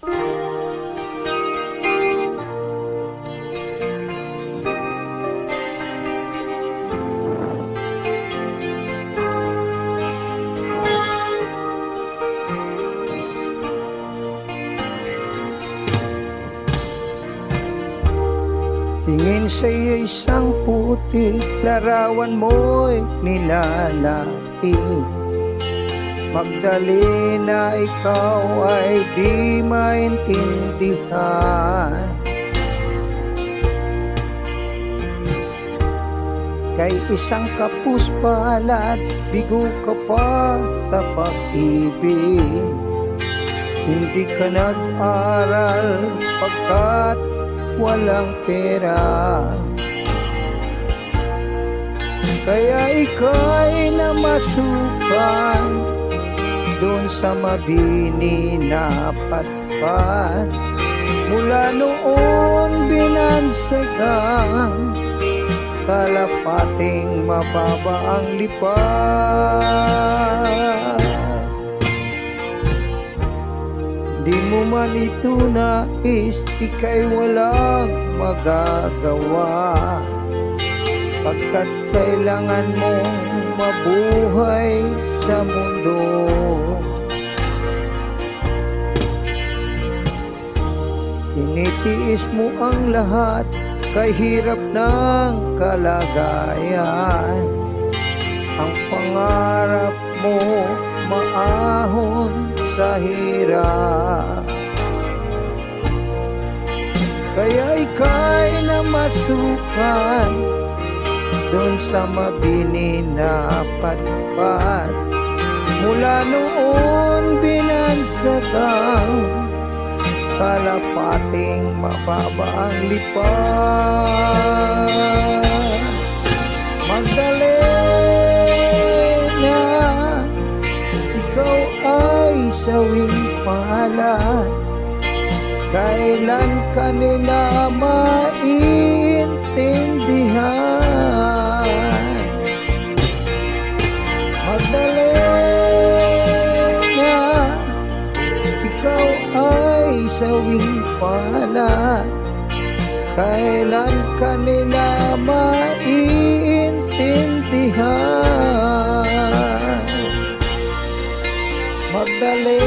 Tingin sa'yo isang puti, larawan mo'y nilalaki. Magdalena, ikaw ay di maintindihan. Kay isang kapus palad, bigo ka pa sa pag-ibig. Hindi ka nag-aral pagkat walang pera. Kaya ika'y namasukan doon sa mabini na patpat. Mula noon binansagang kalapating mababa ang lipat. Di mo man ito nais, ika'y walang magagawa, pagkat kailangan mong mabuhay sa mundo. Tinitiis mo ang lahat, kahirap ng kalagayan. Ang pangarap mo maahon sa hirap. Kaya ika'y namasukan doon sa mabini na patpat. Mula noon binansagang kalapating mababa ang lipat. Magdalena, ikaw ay sawing palad. Kailan ka nila maintindihan? Magdalena, ikaw ay sawing palad. Kailan ka nila maintindihan? Magdalena,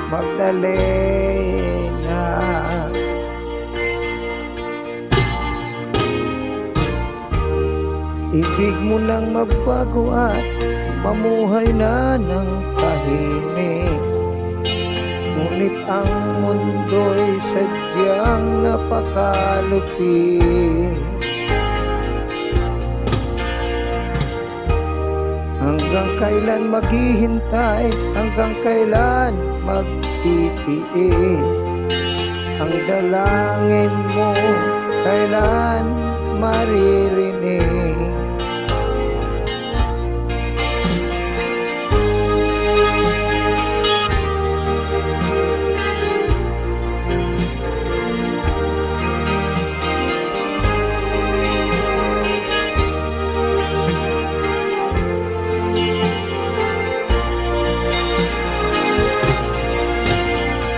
Magdalena. Ibig mo lang magbago at mamuhay na ng tahimik. Ngunit ang mundo'y sadyang napakalupit. Hanggang kailan maghihintay, hanggang kailan magtitiis? Ang dalangin mo kailan maririnig?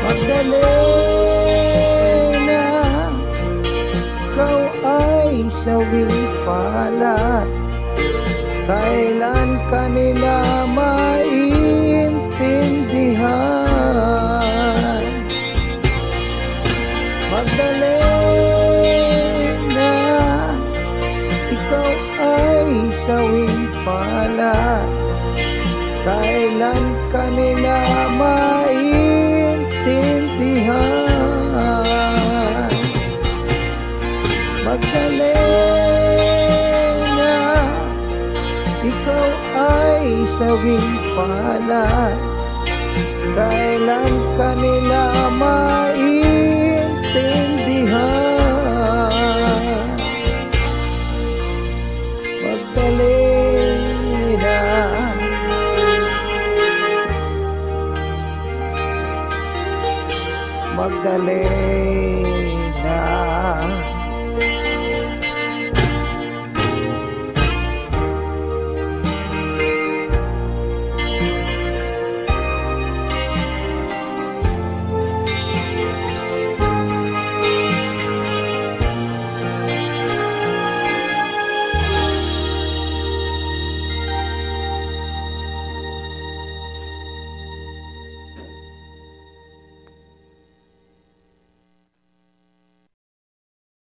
Magdalena, ikaw ay sawing palad. Kailan ka nila maintindihan? Magdalena, ikaw ay sawing palad. Kailan ka nila maintindihan? Magdalena, ikaw ay sawing palad. Kailan ka nila maintindihan?